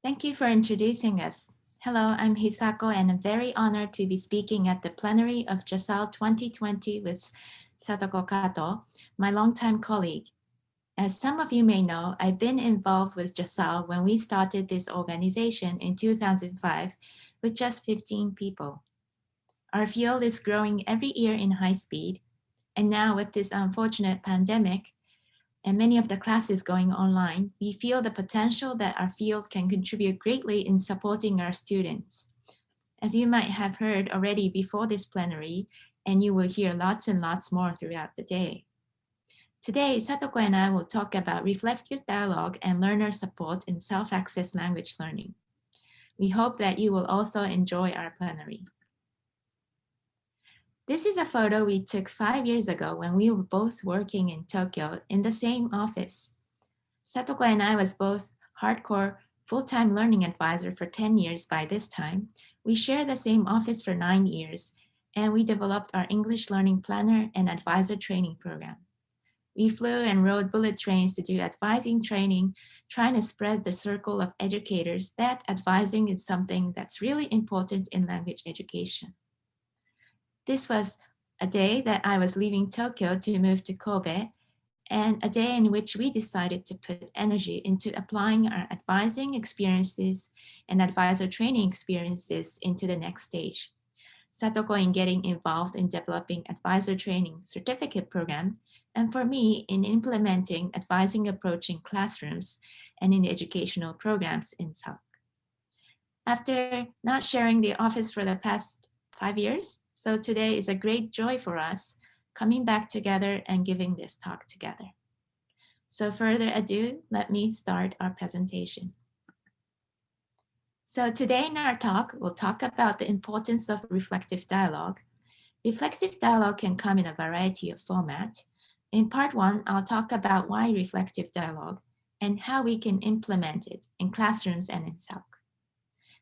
Thank you for introducing us. Hello, I'm Hisako and I'm very honored to be speaking at the plenary of JASAL2020 with Satoko Kato, my longtime colleague. As some of you may know, I've been involved with JASAL when we started this organization in 2005 with just 15 people. Our field is growing every year in high speed, and now with this unfortunate pandemic, and many of the classes going online, we feel the potential that our field can contribute greatly in supporting our students. As you might have heard already before this plenary, and you will hear lots and lots more throughout the day. Today, Satoko and I will talk about reflective dialogue and learner support in self-access language learning. We hope that you will also enjoy our plenary. This is a photo we took 5 years ago when we were both working in Tokyo in the same office. Satoko and I was both hardcore full-time learning advisor for 10 years by this time. We shared the same office for 9 years, and we developed our English learning planner and advisor training program. We flew and rode bullet trains to do advising training, trying to spread the circle of educators that advising is something that's really important in language education. This was a day that I was leaving Tokyo to move to Kobe, and a day in which we decided to put energy into applying our advising experiences and advisor training experiences into the next stage. Satoko in getting involved in developing advisor training certificate program, and for me in implementing advising approach in classrooms and in educational programs in SAC. After not sharing the office for the past 5 years, so today is a great joy for us coming back together and giving this talk together. So further ado, let me start our presentation. So today in our talk, we'll talk about the importance of reflective dialogue. Reflective dialogue can come in a variety of formats. In part 1, I'll talk about why reflective dialogue and how we can implement it in classrooms and in SAC.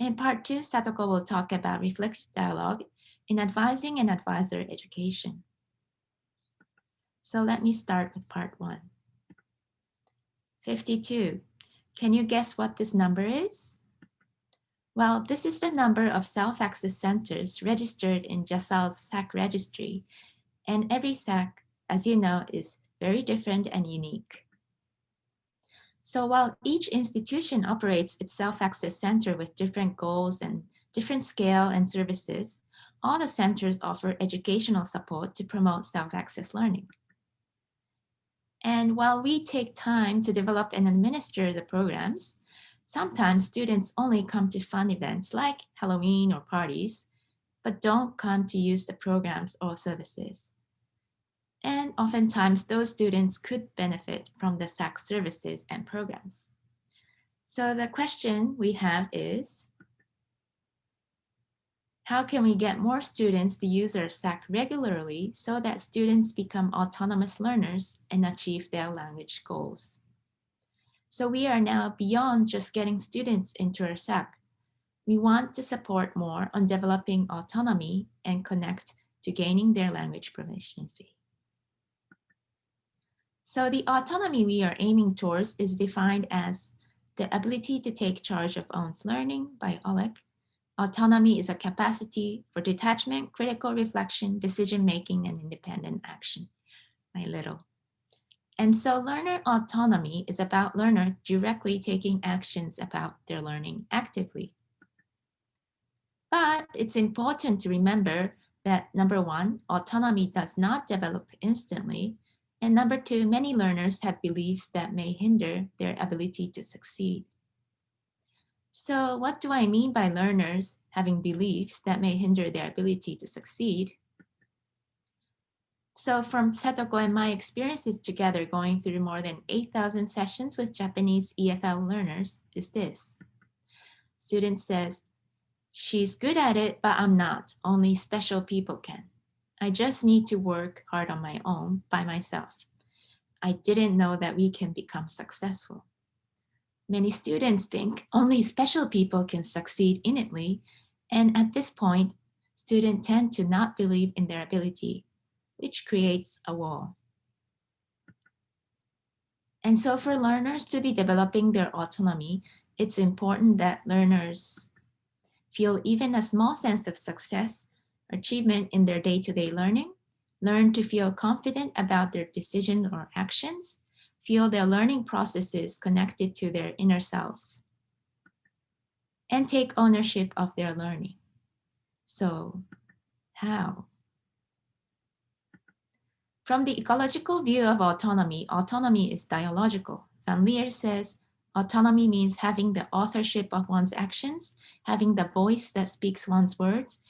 In part 2, Satoko will talk about reflective dialogue in advising and advisor education. So let me start with part 1. 52. Can you guess what this number is? Well, this is the number of self-access centers registered in JASAL's SAC registry, and every SAC, as you know, is very different and unique. So while each institution operates its self-access center with different goals and different scale and services, all the centers offer educational support to promote self-access learning. And while we take time to develop and administer the programs, sometimes students only come to fun events like Halloween or parties, but don't come to use the programs or services. And oftentimes those students could benefit from the SAC services and programs. So the question we have is, how can we get more students to use our SAC regularly so that students become autonomous learners and achieve their language goals? So we are now beyond just getting students into our SAC. We want to support more on developing autonomy and connect to gaining their language proficiency. So the autonomy we are aiming towards is defined as the ability to take charge of one's learning by Oleg. Autonomy is a capacity for detachment, critical reflection, decision-making, and independent action, my little. And so learner autonomy is about learner directly taking actions about their learning actively. But it's important to remember that number 1, autonomy does not develop instantly. And number 2, many learners have beliefs that may hinder their ability to succeed. So what do I mean by learners having beliefs that may hinder their ability to succeed? So from Satoko and my experiences together going through more than 8,000 sessions with Japanese EFL learners is this. Student says, she's good at it, but I'm not. Only special people can. I just need to work hard on my own by myself. I didn't know that we can become successful. Many students think only special people can succeed innately, and at this point, students tend to not believe in their ability, which creates a wall. And so for learners to be developing their autonomy, It's important that learners feel even a small sense of success, achievement in their day-to-day learning, learn to feel confident about their decision or actions, feel their learning processes connected to their inner selves, and take ownership of their learning. So, how? From the ecological view of autonomy, autonomy is dialogical. Van Leer says, autonomy means having the authorship of one's actions, having the voice that speaks one's words,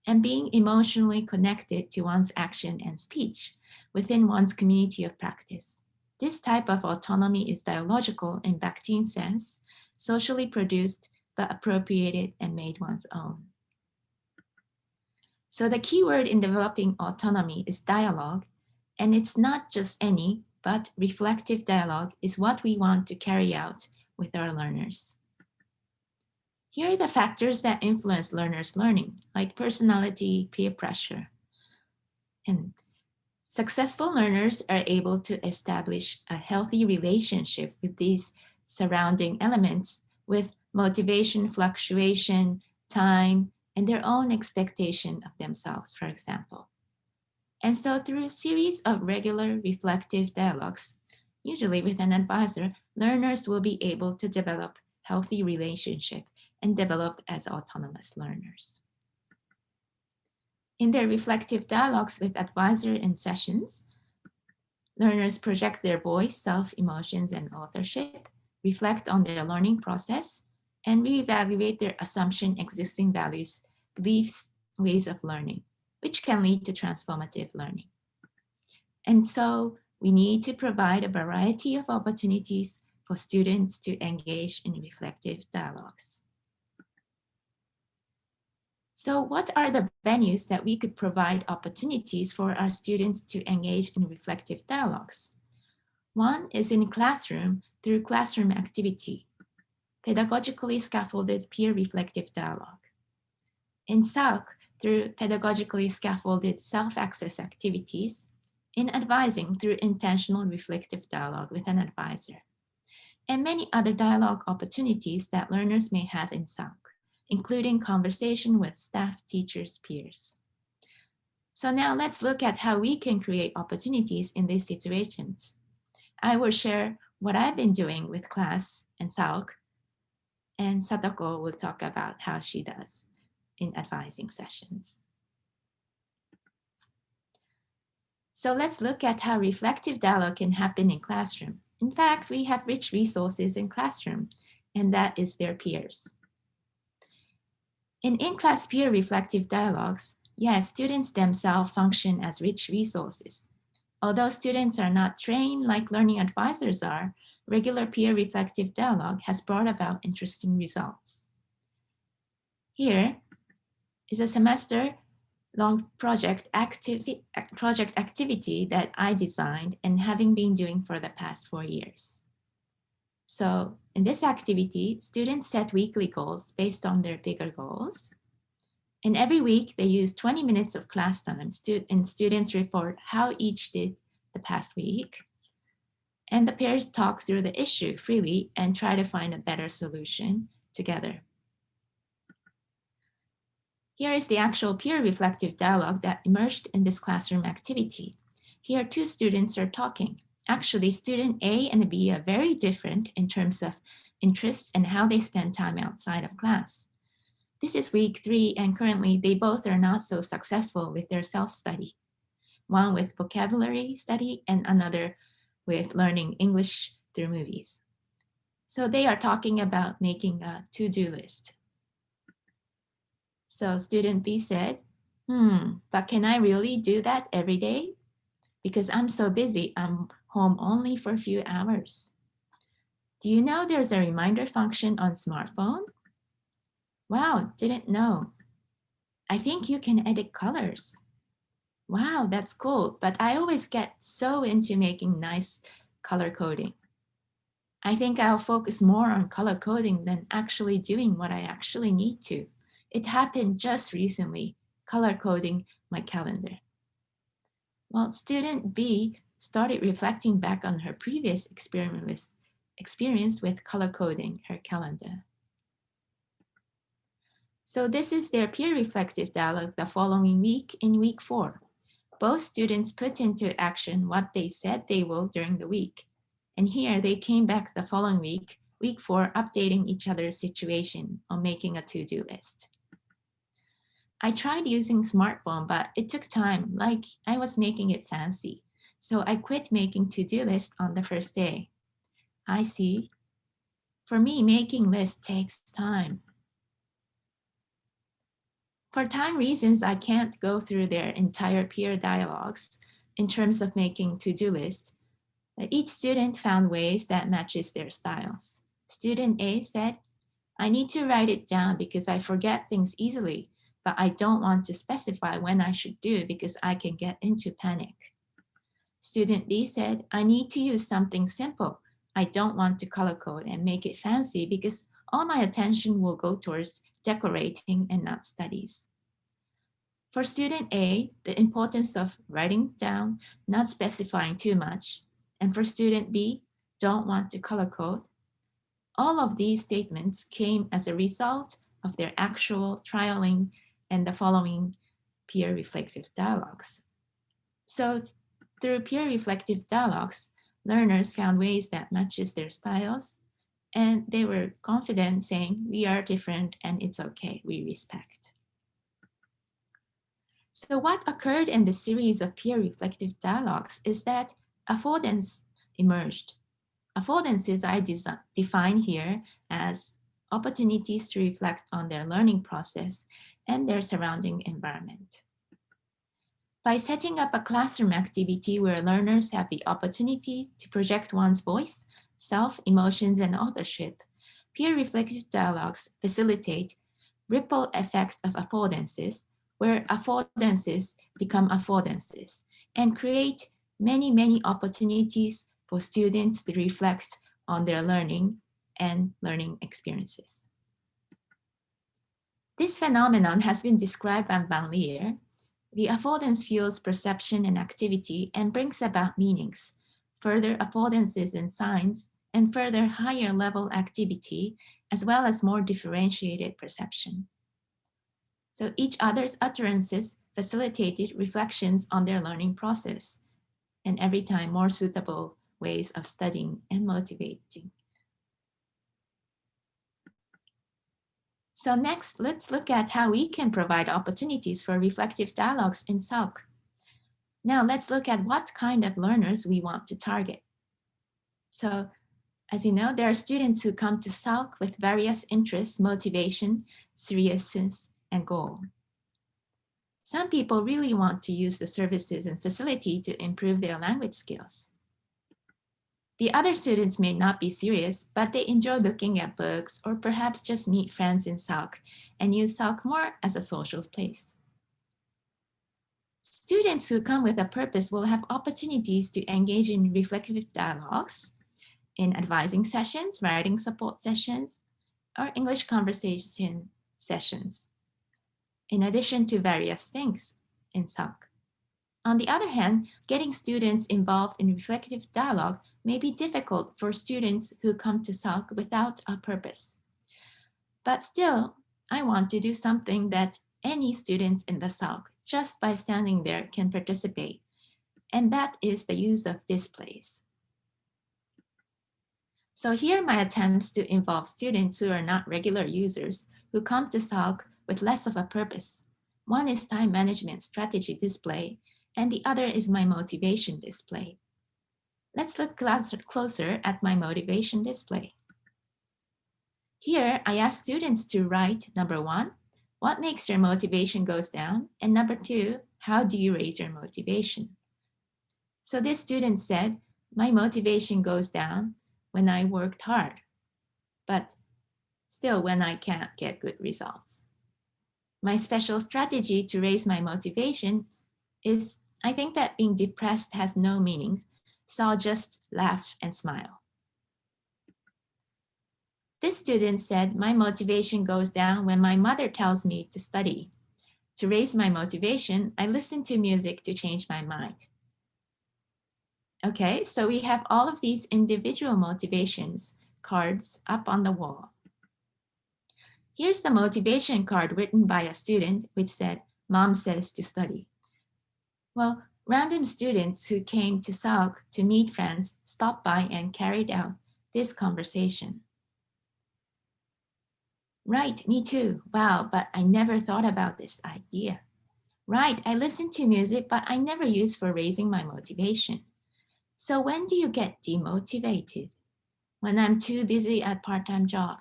and being emotionally connected to one's action and speech within one's community of practice. This type of autonomy is dialogical in Bakhtin's sense, socially produced but appropriated and made one's own. So the key word in developing autonomy is dialogue, and it's not just any, but reflective dialogue is what we want to carry out with our learners. Here are the factors that influence learners' learning, like personality, peer pressure. And successful learners are able to establish a healthy relationship with these surrounding elements with motivation, fluctuation, time, and their own expectation of themselves, for example. And so through a series of regular reflective dialogues, usually with an advisor, learners will be able to develop healthy relationship and develop as autonomous learners. In their reflective dialogues with advisor and sessions, learners project their voice, self, emotions, and authorship, reflect on their learning process, and reevaluate their assumption, existing values, beliefs, ways of learning, which can lead to transformative learning. And so we need to provide a variety of opportunities for students to engage in reflective dialogues. So what are the venues that we could provide opportunities for our students to engage in reflective dialogues? One is in classroom through classroom activity, pedagogically scaffolded peer reflective dialogue. In SAC, through pedagogically scaffolded self-access activities, in advising through intentional reflective dialogue with an advisor, and many other dialogue opportunities that learners may have in SAC, including conversation with staff, teachers, peers. So now let's look at how we can create opportunities in these situations. I will share what I've been doing with class and SAC, and Satoko will talk about how she does in advising sessions. So let's look at how reflective dialogue can happen in classroom. In fact, we have rich resources in classroom, and that is their peers. In in-class peer reflective dialogues, yes, students themselves function as rich resources. Although students are not trained like learning advisors are, regular peer reflective dialogue has brought about interesting results. Here is a semester-long project activity that I designed and having been doing for the past 4 years. So in this activity, students set weekly goals based on their bigger goals. And every week they use 20 minutes of class time and students report how each did the past week. And the pairs talk through the issue freely and try to find a better solution together. Here is the actual peer reflective dialogue that emerged in this classroom activity. Here, two students are talking. Actually, student A and B are very different in terms of interests and how they spend time outside of class. This is week 3, and currently they both are not so successful with their self-study. One with vocabulary study and another with learning English through movies. So they are talking about making a to-do list. So student B said, but can I really do that every day? Because I'm so busy, I'm home only for a few hours. Do you know there's a reminder function on smartphone? Wow, didn't know. I think you can edit colors. Wow, that's cool, but I always get so into making nice color coding. I think I'll focus more on color coding than actually doing what I actually need to. It happened just recently, color coding my calendar. Well, student B started reflecting back on her previous experiment with experience with color coding her calendar. So this is their peer reflective dialogue the following week in week 4. Both students put into action what they said they will during the week. And here they came back the following week, week 4, updating each other's situation on making a to-do list. I tried using smartphone, but it took time, like I was making it fancy. So I quit making to-do lists on the first day. I see. For me, making lists takes time. For time reasons, I can't go through their entire peer dialogues in terms of making to-do lists. Each student found ways that matches their styles. Student A said, I need to write it down because I forget things easily, but I don't want to specify when I should do because I can get into panic. Student B said, I need to use something simple. I don't want to color code and make it fancy because all my attention will go towards decorating and not studies. For student A, the importance of writing down, not specifying too much. And for student B, don't want to color code. All of these statements came as a result of their actual trialing and the following peer reflective dialogues. So through peer reflective dialogues, learners found ways that matches their styles, and they were confident saying, we are different and it's okay, we respect. So what occurred in the series of peer reflective dialogues is that affordance emerged. Affordances I define here as opportunities to reflect on their learning process and their surrounding environment. By setting up a classroom activity where learners have the opportunity to project one's voice, self, emotions, and authorship, peer reflective dialogues facilitate ripple effect of affordances, where affordances become affordances, and create many opportunities for students to reflect on their learning and learning experiences. This phenomenon has been described by Van Leer. The affordance fuels perception and activity and brings about meanings, further affordances and signs, and further higher level activity, as well as more differentiated perception. So each other's utterances facilitated reflections on their learning process, and every time more suitable ways of studying and motivating. So next, let's look at how we can provide opportunities for reflective dialogues in SALC. Now let's look at what kind of learners we want to target. So as you know, there are students who come to SALC with various interests, motivation, seriousness, and goal. Some people really want to use the services and facility to improve their language skills. The other students may not be serious, but they enjoy looking at books or perhaps just meet friends in SALC and use SALC more as a social place. Students who come with a purpose will have opportunities to engage in reflective dialogues, in advising sessions, writing support sessions, or English conversation sessions, in addition to various things in SALC. On the other hand, getting students involved in reflective dialogue may be difficult for students who come to SALC without a purpose. But still, I want to do something that any students in the SALC, just by standing there, can participate, and that is the use of displays. So here are my attempts to involve students who are not regular users, who come to SALC with less of a purpose. One is time management strategy display, and the other is my motivation display. Let's look closer at my motivation display. Here, I ask students to write, number 1, what makes your motivation goes down? And number 2, how do you raise your motivation? So this student said, my motivation goes down when I worked hard, but still when I can't get good results. My special strategy to raise my motivation is I think that being depressed has no meaning, so I'll just laugh and smile. This student said, my motivation goes down when my mother tells me to study. To raise my motivation, I listen to music to change my mind. Okay, so we have all of these individual motivations cards up on the wall. Here's the motivation card written by a student which said, "Mom says to study." Well, random students who came to SALC to meet friends stopped by and carried out this conversation. Right, me too. Wow, but I never thought about this idea. Right, I listen to music, but I never use for raising my motivation. So when do you get demotivated? When I'm too busy at part-time job.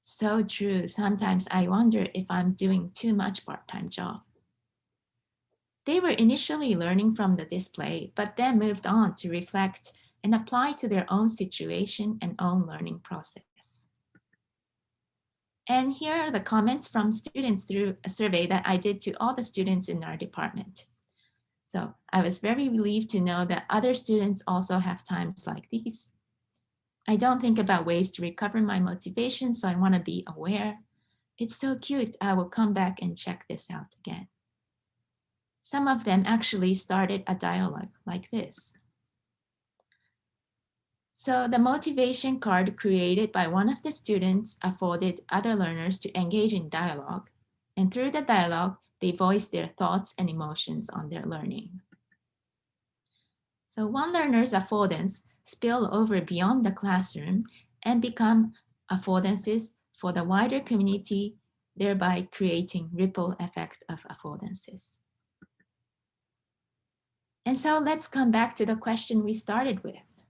So true. Sometimes I wonder if I'm doing too much part-time job. They were initially learning from the display, but then moved on to reflect and apply to their own situation and own learning process. And here are the comments from students through a survey that I did to all the students in our department. So I was very relieved to know that other students also have times like these. I don't think about ways to recover my motivation, so I want to be aware. It's so cute. I will come back and check this out again. Some of them actually started a dialogue like this. So the motivation card created by one of the students afforded other learners to engage in dialogue, and through the dialogue, they voiced their thoughts and emotions on their learning. So one learner's affordance spill over beyond the classroom and become affordances for the wider community, thereby creating ripple effect of affordances. And so let's come back to the question we started with.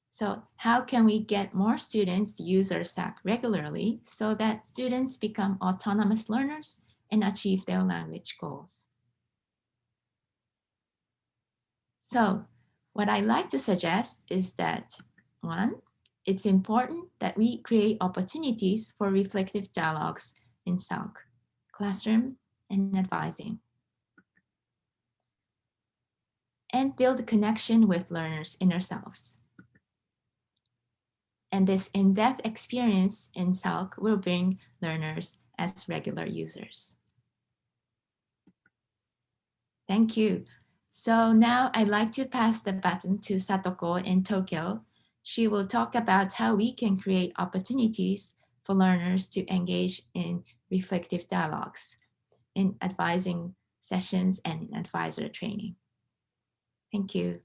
So how can we get more students to use our SAC regularly so that students become autonomous learners and achieve their language goals? So what I like to suggest is that, one, it's important that we create opportunities for reflective dialogues in SALC, classroom, and advising. And build connection with learners' inner selves. And this in-depth experience in SALC will bring learners as regular users. Thank you. So now I'd like to pass the baton to Satoko in Tokyo. She will talk about how we can create opportunities for learners to engage in reflective dialogues, in advising sessions and in advisor training. Thank you.